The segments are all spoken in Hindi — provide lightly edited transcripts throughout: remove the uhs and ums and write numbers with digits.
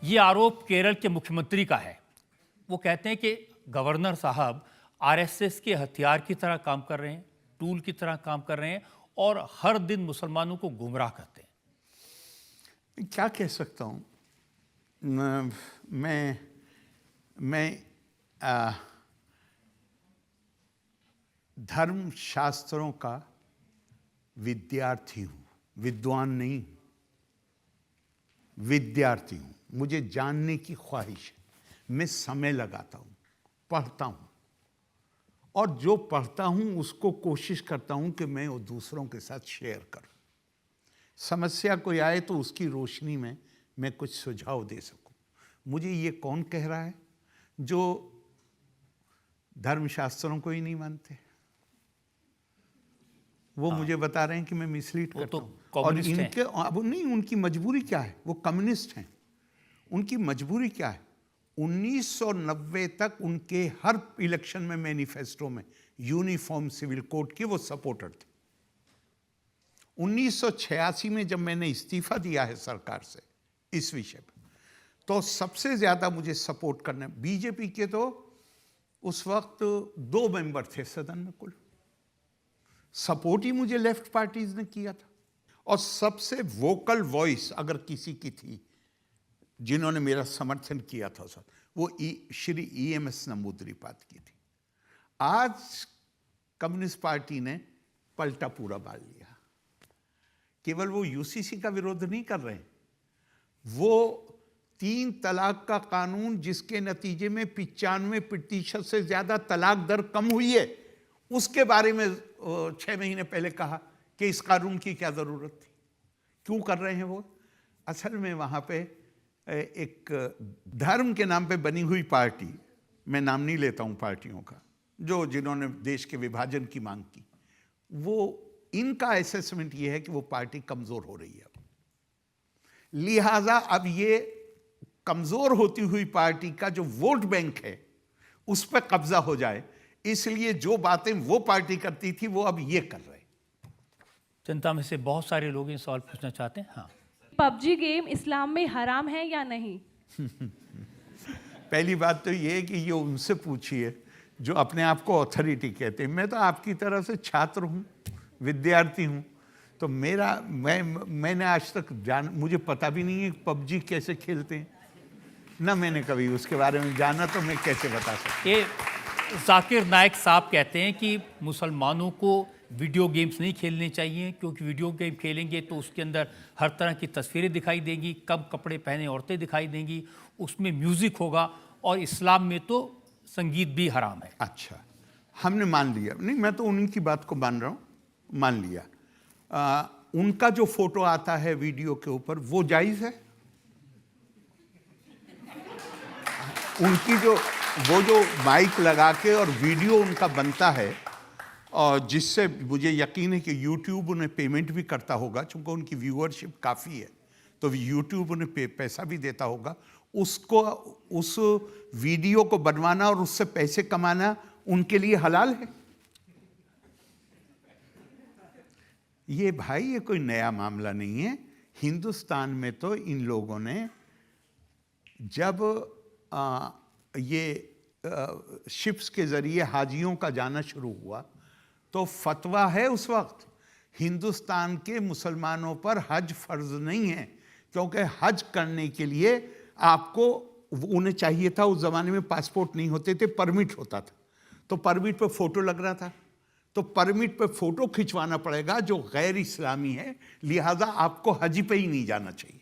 ये आरोप केरल के मुख्यमंत्री का है। वो कहते हैं कि गवर्नर साहब आरएसएस के हथियार की तरह काम कर रहे हैं, टूल की तरह काम कर रहे हैं और हर दिन मुसलमानों को गुमराह करते हैं। क्या कह सकता हूँ मैं धर्म शास्त्रों का विद्यार्थी हूँ, विद्वान नहीं हूँ, विद्यार्थी हूँ। मुझे जानने की ख्वाहिश है। मैं समय लगाता हूँ, पढ़ता हूँ और जो पढ़ता हूँ उसको कोशिश करता हूँ कि मैं वो दूसरों के साथ शेयर करूँ। समस्या कोई आए तो उसकी रोशनी में मैं कुछ सुझाव दे सकूँ। मुझे ये कौन कह रहा है जो धर्मशास्त्रों को ही नहीं मानते? वो मुझे बता रहे हैं कि मैं मिसलीड करता हूँ। और इनके अब नहीं, उनकी मजबूरी क्या है? वो कम्युनिस्ट हैं। उनकी मजबूरी क्या है? 1990 तक उनके हर इलेक्शन में मैनिफेस्टो में यूनिफॉर्म सिविल कोड के वो सपोर्टर थे। 1986 में जब मैंने इस्तीफा दिया है सरकार से इस विषय पर, तो सबसे ज्यादा मुझे सपोर्ट करने बीजेपी के तो उस वक्त 2 मेंबर थे सदन में कुल। सपोर्ट ही मुझे लेफ्ट पार्टीज ने किया था। और सबसे वोकल वॉइस अगर किसी की थी जिन्होंने मेरा समर्थन किया था सर, वो श्री EMS नंबूदरीपाद की थी। आज कम्युनिस्ट पार्टी ने पलटा पूरा बाल लिया। केवल वो UCC का विरोध नहीं कर रहे हैं, वो 3 तलाक का कानून जिसके नतीजे में 95% से ज्यादा तलाक दर कम हुई है, उसके बारे में 6 महीने पहले कहा कि इस कानून की क्या जरूरत थी। क्यों कर रहे हैं वो? असल में वहां पे एक धर्म के नाम पे बनी हुई पार्टी, मैं नाम नहीं लेता हूं पार्टियों का, जो जिन्होंने देश के विभाजन की मांग की, वो इनका असेसमेंट ये है कि वो पार्टी कमजोर हो रही है। लिहाजा अब ये कमजोर होती हुई पार्टी का जो वोट बैंक है उस पर कब्जा हो जाए, इसलिए जो बातें वो पार्टी करती थी वो अब ये कर रहे हैं। जनता में से बहुत सारे लोग ये सवाल पूछना चाहते हैं। हाँ, PUBG गेम इस्लाम में हराम है या नहीं? पहली बात तो ये है कि ये उनसे पूछिए जो अपने आप को अथॉरिटी कहते हैं। मैं तो आपकी तरह से छात्र हूँ, विद्यार्थी हूँ, तो मैंने आज तक मुझे पता भी नहीं है PUBG कैसे खेलते हैं, ना मैंने कभी उसके बारे में जाना, तो मैं कैसे बता सकता। ये जाकिर नाइक साहब कहते हैं कि मुसलमानों को वीडियो गेम्स नहीं खेलने चाहिए, क्योंकि वीडियो गेम खेलेंगे तो उसके अंदर हर तरह की तस्वीरें दिखाई देंगी, कम कपड़े पहने औरतें दिखाई देंगी, उसमें म्यूजिक होगा, और इस्लाम में तो संगीत भी हराम है। अच्छा, हमने मान लिया। नहीं, मैं तो उनकी बात को मान रहा हूँ, मान लिया। उनका जो फोटो आता है वीडियो के ऊपर वो जायज है? उनकी वो जो माइक लगा के और वीडियो उनका बनता है, और जिससे मुझे यकीन है कि YouTube उन्हें पेमेंट भी करता होगा, चूंकि उनकी व्यूअरशिप काफ़ी है, तो YouTube उन्हें पैसा भी देता होगा। उसको, उस वीडियो को बनवाना और उससे पैसे कमाना उनके लिए हलाल है? ये भाई, ये कोई नया मामला नहीं है। हिंदुस्तान में तो इन लोगों ने जब ये शिप्स के जरिए हाजियों का जाना शुरू हुआ, तो फतवा है उस वक्त हिंदुस्तान के मुसलमानों पर हज फर्ज नहीं है, क्योंकि हज करने के लिए आपको, उन्हें चाहिए था, उस जमाने में पासपोर्ट नहीं होते थे, परमिट होता था, तो परमिट पर फोटो लग रहा था, तो परमिट पर फोटो खिंचवाना पड़ेगा जो गैर इस्लामी है, लिहाजा आपको हज पे ही नहीं जाना चाहिए।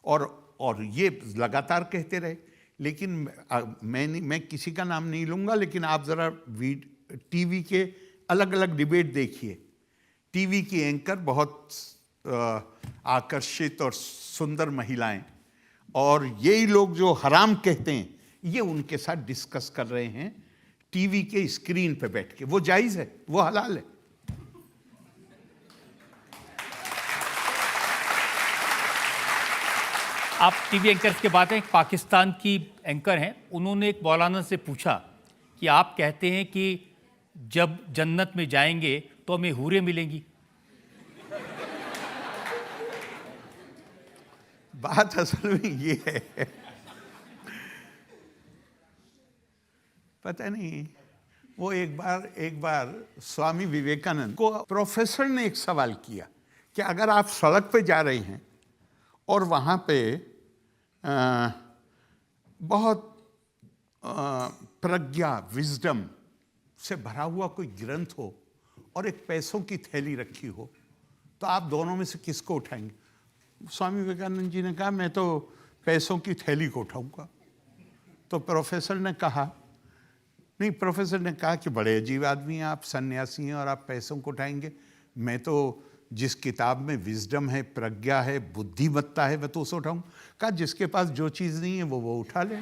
और ये लगातार कहते रहे। लेकिन मैं किसी का नाम नहीं लूंगा, लेकिन आप जरा टीवी के अलग अलग डिबेट देखिए। टीवी की एंकर बहुत आकर्षित और सुंदर महिलाएं, और यही लोग जो हराम कहते हैं, ये उनके साथ डिस्कस कर रहे हैं टीवी के स्क्रीन पे बैठ के। वो जायज है, वो हलाल है। आप टीवी एंकर्स के बात है, पाकिस्तान की एंकर हैं, उन्होंने एक मौलाना से पूछा कि आप कहते हैं कि जब जन्नत में जाएंगे तो हमें हूरें मिलेंगी। बात असल में ये है, पता नहीं, वो एक बार स्वामी विवेकानंद को प्रोफेसर ने एक सवाल किया कि अगर आप सड़क पे जा रहे हैं और वहाँ पे बहुत प्रज्ञा, विजडम से भरा हुआ कोई ग्रंथ हो और एक पैसों की थैली रखी हो, तो आप दोनों में से किसको उठाएंगे? स्वामी विवेकानंद जी ने कहा, मैं तो पैसों की थैली को उठाऊंगा। तो प्रोफेसर ने कहा कि बड़े अजीब आदमी हैं आप, सन्यासी हैं और आप पैसों को उठाएंगे। मैं तो जिस किताब में विजडम है, प्रज्ञा है, बुद्धिमत्ता है, मैं तो उसे उठाऊं। कहा जिसके पास जो चीज नहीं है वो उठा ले।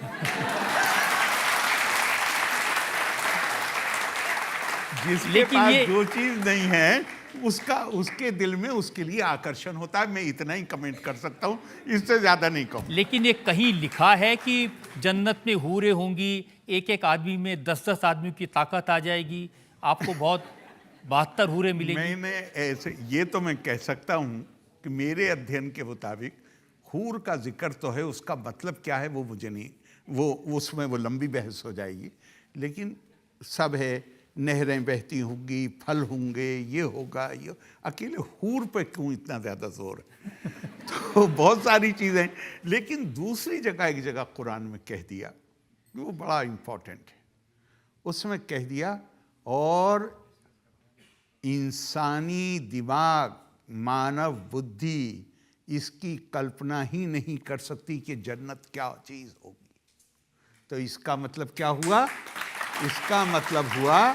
जिसके पास जो चीज नहीं है उसके दिल में उसके लिए आकर्षण होता है। मैं इतना ही कमेंट कर सकता हूँ, इससे ज्यादा नहीं कहूँ। लेकिन ये कहीं लिखा है कि जन्नत में हूरें होंगी, एक एक आदमी में 10-10 आदमी की ताकत आ जाएगी, आपको बहुत 72 हूरें मिलेंगी? मैंने ऐसे, ये तो मैं कह सकता हूँ कि मेरे अध्ययन के मुताबिक हूर का जिक्र तो है, उसका मतलब क्या है वो मुझे नहीं, वो उसमें वो लंबी बहस हो जाएगी। लेकिन सब है, नहरें बहती होंगी, फल होंगे, ये होगा, ये। अकेले हूर पे क्यों इतना ज़्यादा जोर है? तो बहुत सारी चीज़ें। लेकिन दूसरी जगह, एक जगह कुरान में कह दिया, वो बड़ा इम्पोर्टेंट है। उसमें कह दिया, और इंसानी दिमाग, मानव बुद्धि इसकी कल्पना ही नहीं कर सकती कि जन्नत क्या चीज़ होगी। तो इसका मतलब क्या हुआ? इसका मतलब हुआ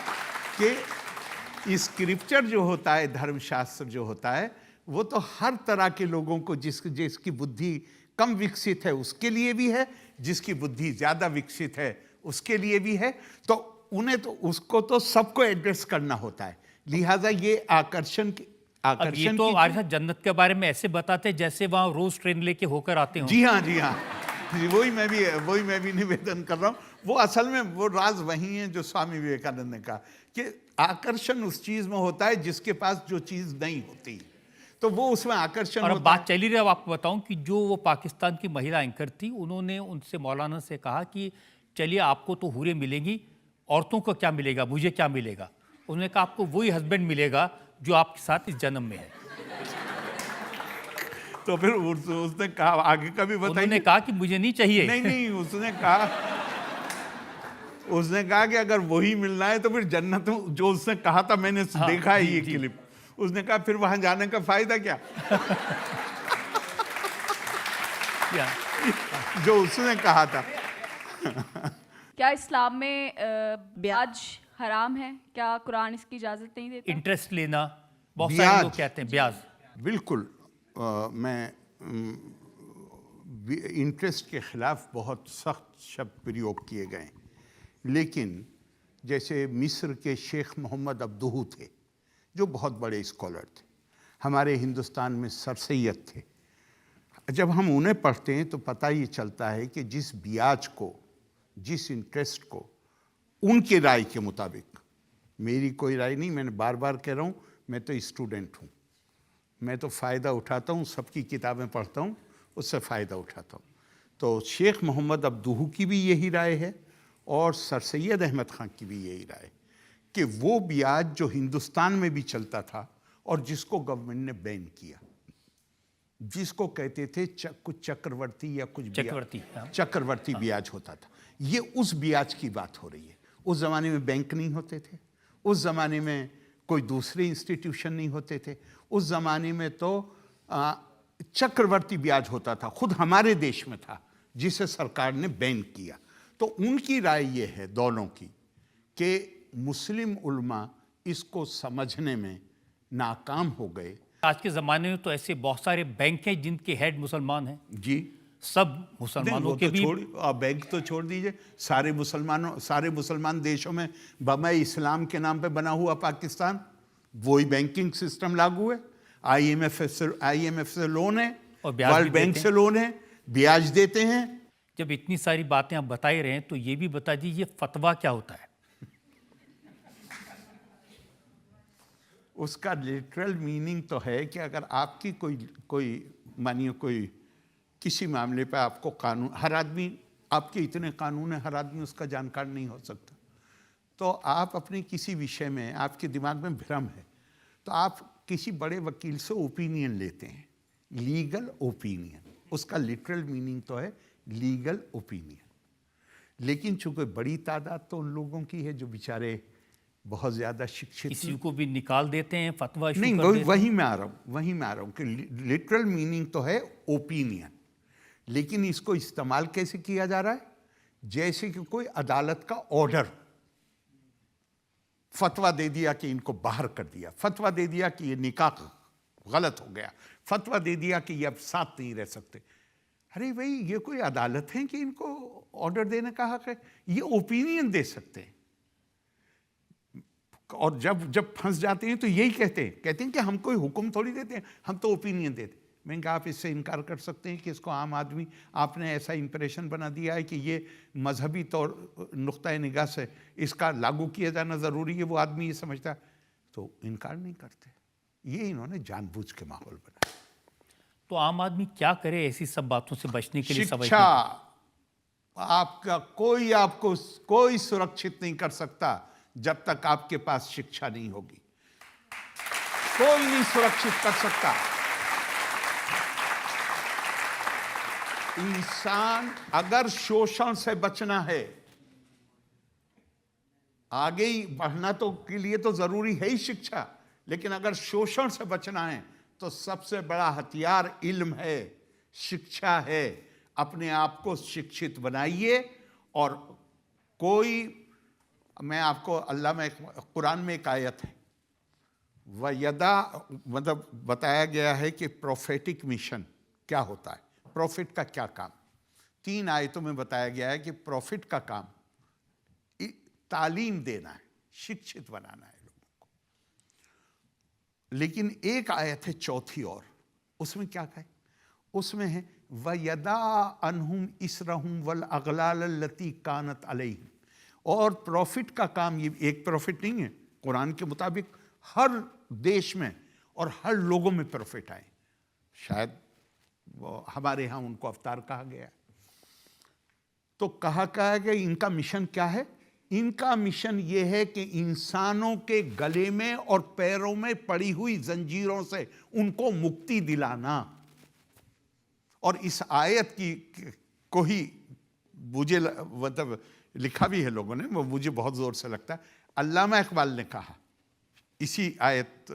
कि स्क्रिप्चर जो होता है, धर्मशास्त्र जो होता है, वो तो हर तरह के लोगों को, जिसकी बुद्धि कम विकसित है उसके लिए भी है, जिसकी बुद्धि ज़्यादा विकसित है उसके लिए भी है। तो उन्हें तो उसको तो सबको एड्रेस करना होता है। लिहाजा ये आकर्षण तो आज जन्नत के बारे में ऐसे बताते जैसे वहाँ रोज ट्रेन लेके होकर आते हो। जी हाँ, जी हाँ, वही मैं भी निवेदन कर रहा हूँ। वो असल में वो राज वही है जो स्वामी विवेकानंद ने कहा कि आकर्षण उस चीज में होता है जिसके पास जो चीज नहीं होती, तो वो उसमें आकर्षण और अब होता बात चली रही है। अब आपको बताऊं कि जो वो पाकिस्तान की महिला एंकर थी, उन्होंने उनसे, मौलाना से कहा कि चलिए आपको तो हूरें मिलेंगी, औरतों को क्या मिलेगा, मुझे क्या मिलेगा? उन्होंने कहा आपको वही हस्बैंड मिलेगा जो आपके साथ इस जन्म में है। तो फिर उसने कहा, आगे का भी बताइए। उन्होंने कहा कि मुझे नहीं चाहिए। नहीं, उसने कहा कि अगर वही मिलना है तो फिर जन्नत, जो उसने कहा था, मैंने देखा है ये क्लिप। उसने कहा फिर वहां जाने का फायदा क्या? जो उसने कहा था। क्या इस्लाम में ब्याज हराम है? क्या कुरान इसकी इजाजत नहीं देता? इंटरेस्ट लेना, बहुत सारे लोग कहते हैं ब्याज। बिल्कुल, मैं इंटरेस्ट के खिलाफ बहुत सख्त शब्द प्रयोग किए गए, लेकिन जैसे मिस्र के शेख मोहम्मद अब्दुहू थे, जो बहुत बड़े स्कॉलर थे, हमारे हिंदुस्तान में सर सैयद थे। जब हम उन्हें पढ़ते हैं तो पता ये चलता है कि जिस ब्याज को, जिस इंटरेस्ट को, उनके राय के मुताबिक, मेरी कोई राय नहीं, मैंने बार बार कह रहा हूँ, मैं तो स्टूडेंट हूँ, मैं तो फ़ायदा उठाता हूँ, सबकी किताबें पढ़ता हूँ, उससे फ़ायदा उठाता हूँ। तो शेख मोहम्मद अब्दुहू की भी यही राय है और सर सैयद अहमद खान की भी यही राय कि वो ब्याज जो हिंदुस्तान में भी चलता था और जिसको गवर्नमेंट ने बैन किया, जिसको कहते थे कुछ चक्रवर्ती या कुछ चक्रवर्ती ब्याज होता था, ये उस ब्याज की बात हो रही है। उस ज़माने में बैंक नहीं होते थे, उस ज़माने में कोई दूसरे इंस्टीट्यूशन नहीं होते थे, उस ज़माने में तो चक्रवर्ती ब्याज होता था, खुद हमारे देश में था, जिसे सरकार ने बैन किया। तो उनकी राय ये है दोनों की कि मुस्लिम उल्मा इसको समझने में नाकाम हो गए। आज के ज़माने में तो ऐसे बहुत सारे बैंक हैं जिनके हेड मुसलमान हैं। जी, सब मुसलमानों के भी। बैंक तो छोड़ दीजिए, सारे मुसलमान देशों में बम इस्लाम के नाम पे बना हुआ पाकिस्तान, वही बैंकिंग सिस्टम लागू है। IMF से लोन है और वर्ल्ड बैंक से लोन है, ब्याज देते हैं। जब इतनी सारी बातें आप बता ही रहे हैं तो ये भी बता दीजिए, ये फतवा क्या होता है? उसका लिटरल मीनिंग तो है कि अगर आपकी कोई मानिए कोई किसी मामले पे आपको कानून, हर आदमी, आपके इतने कानून है, हर आदमी उसका जानकार नहीं हो सकता। तो आप अपने किसी विषय में, आपके दिमाग में भ्रम है, तो आप किसी बड़े वकील से ओपिनियन लेते हैं, लीगल ओपिनियन। उसका लिटरल मीनिंग तो है लीगल ओपिनियन। लेकिन चूंकि बड़ी तादाद तो उन लोगों की है जो बेचारे बहुत ज़्यादा शिक्षित किसी को भी निकाल देते हैं, फतवा इशू नहीं, कर देते हैं। वही मैं आ रहा हूँ कि लिटरल मीनिंग तो है ओपिनियन, लेकिन इसको इस्तेमाल कैसे किया जा रहा है? जैसे कि कोई अदालत का ऑर्डर, फतवा दे दिया कि इनको बाहर कर दिया, फतवा दे दिया कि ये निकाह गलत हो गया, फतवा दे दिया कि ये अब साथ नहीं रह सकते। अरे भाई, ये कोई अदालत है कि इनको ऑर्डर देने का हक है? ये ओपिनियन दे सकते हैं। और जब फंस जाते हैं तो यही कहते हैं कि हम कोई हुक्म थोड़ी देते हैं, हम तो ओपिनियन देते हैं। मैंने कहा आप इससे इनकार कर सकते हैं कि इसको आम आदमी, आपने ऐसा इंप्रेशन बना दिया है कि ये मजहबी तौर नुक्ता निगाह से इसका लागू किया जाना ज़रूरी है, वो आदमी ये समझता है, तो इनकार नहीं करते। ये इन्होंने जानबूझ के माहौल बनाया। तो आम आदमी क्या करे ऐसी सब बातों से बचने के लिए? शिक्षा, आपका आपको कोई सुरक्षित नहीं कर सकता जब तक आपके पास शिक्षा नहीं होगी। कोई नहीं सुरक्षित कर सकता। इंसान अगर शोषण से बचना है, आगे ही बढ़ना तो के लिए तो जरूरी है ही शिक्षा, लेकिन अगर शोषण से बचना है तो सबसे बड़ा हथियार इल्म है, शिक्षा है। अपने आप को शिक्षित बनाइए। और मैं आपको, अल्लाह में कुरान में एक आयत है, वयदा, मतलब बताया गया है कि प्रोफेटिक मिशन क्या होता है, प्रॉफिट का क्या काम। 3 आयतों में बताया गया है कि प्रॉफिट का काम तालीम देना है, शिक्षित बनाना है लोगों को। लेकिन एक आयत है चौथी, और उसमें क्या कहे? उसमें है वयदा अनहुम इसरहुम वल अगलाल लती कानत अलैहिम। और प्रॉफिट का काम, ये एक प्रॉफिट नहीं है, कुरान के मुताबिक हर देश में और हर लोगों में प्रॉफिट आए। शायद हमारे यहाँ उनको अवतार कहा गया। तो कहा गया इनका मिशन क्या है? इनका मिशन ये है कि इंसानों के गले में और पैरों में पड़ी हुई जंजीरों से उनको मुक्ति दिलाना। और इस आयत को ही मुझे, मतलब लिखा भी है लोगों ने, वो मुझे बहुत जोर से लगता है, अल्लामा इकबाल ने कहा, इसी आयत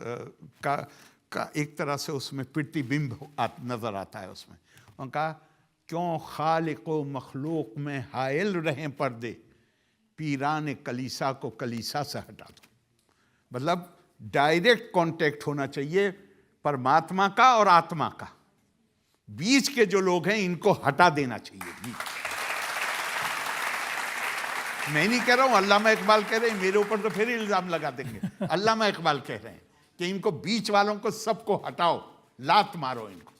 का एक तरह से उसमें प्रतिबिंब नजर आता है। उसमें उन्होंने कहा, क्यों खालिक व मखलूक में हायल रहें पर्दे, पीरान कलीसा को कलीसा से हटा दो। मतलब डायरेक्ट कांटेक्ट होना चाहिए परमात्मा का और आत्मा का। बीच के जो लोग हैं इनको हटा देना चाहिए। मैं नहीं कह रहा हूं, अल्लामा इकबाल कह रहे हैं, मेरे ऊपर तो फिर इल्जाम लगा देंगे। अल्लामा इकबाल कह रहे हैं कि इनको बीच वालों को सबको हटाओ, लात मारो इनको।